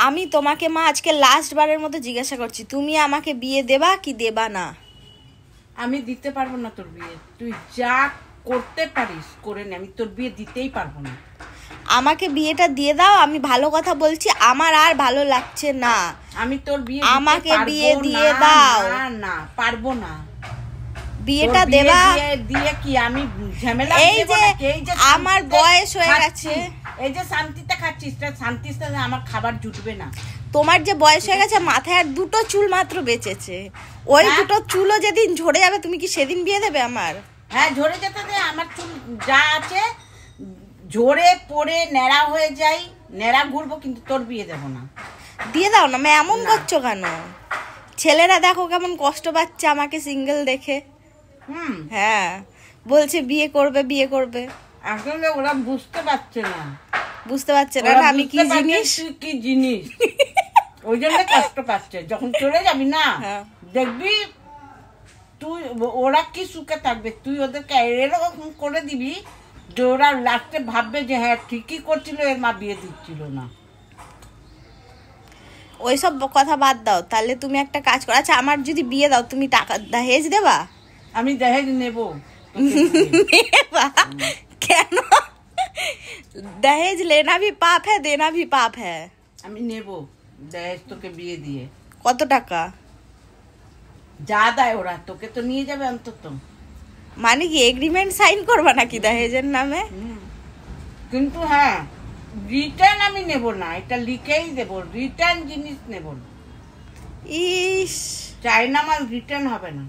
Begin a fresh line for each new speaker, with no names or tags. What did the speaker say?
আমি তোমাকে মা আজকে লাস্ট বারের মতো জিজ্ঞাসা করছি, তুমি আমাকে বিয়ে দেবা কি দেবা না?
আমি দিতে পারবো না তোর বিয়ে, তুই যা করতে পারিস করে নে, আমি তোর বিয়ে দিতেই পারবো না।
আমাকে বিয়েটা দিয়ে দাও, আমি ভালো কথা বলছি, আমার আর ভালো লাগছে না।
আমি তোর বিয়ে
আমাকে বিয়ে দিয়ে দাও।
না না পারবো না,
বিয়েটা দেবা
দিয়ে কি আমি ঝামেলা?
এই যে আমার বয়স হয়ে গেছে,
এই যে শান্তিতে খাচ্ছিস, শান্তিতে আমার খাবার জুটবে না।
তোমার যে বয়স হয়ে গেছে, মাথায় আর 2টো চুল মাত্র বেঁচেছে, ওই 2টো চুলও যেদিন ঝরে যাবে তুমি কি সেদিন বিয়ে দেবে আমার?
হ্যাঁ ঝরে যেতে দে, আমার চুল যা আছে ঝরে পড়ে ন্যাড়া হয়ে যাই, ন্যাড়া ঘুরবো, কিন্তু তোর বিয়ে দেবো না।
দিয়ে দাও না, এমন করছো কেন? ছেলেরা দেখো কেমন কষ্ট পাচ্ছে আমাকে সিঙ্গেল দেখে। হ্যাঁ বলছে বিয়ে করবে বিয়ে করবে,
আসলে ওরা বুঝতে পারছে না,
বুঝতে পারছে না আমি কি জিনিস,
কি জিনিস, ওই জন্য কষ্ট পাচ্ছে। যখন চলে যাবি না দেখবি তুই, ওরা কি সুখে থাকবে, তুই ওদেরকে এরকম করে দিবি যে ওরা লাস্টে ভাববে যে হ্যাঁ ঠিকই করছিল, এর মা বিয়ে দিচ্ছিল না।
ওইসব কথা বাদ দাও, তাহলে তুমি একটা কাজ করো। আচ্ছা আমার যদি বিয়ে দাও তুমি টাকা দহেজ দেবা?
আমি দহেজ নেব।
কেন? दहेज लेना भी पाप है, देना भी पाप है।
আমি নেব দহেজ তোকে বিয়ে দিয়ে।
কত টাকা?
যা দেয় ওরা, তোকে তো নিয়ে যাবে অন্তত।
মানে কি এগ্রিমেন্ট সাইন করবা নাকি দহেজের নামে?
কিন্তু হ্যাঁ রিটার্ন আমি নেব না, এটা লিখেই দেব, রিটার্ন জিনিস নেব না।
ইস,
চাইনা মাল রিটার্ন হবে না।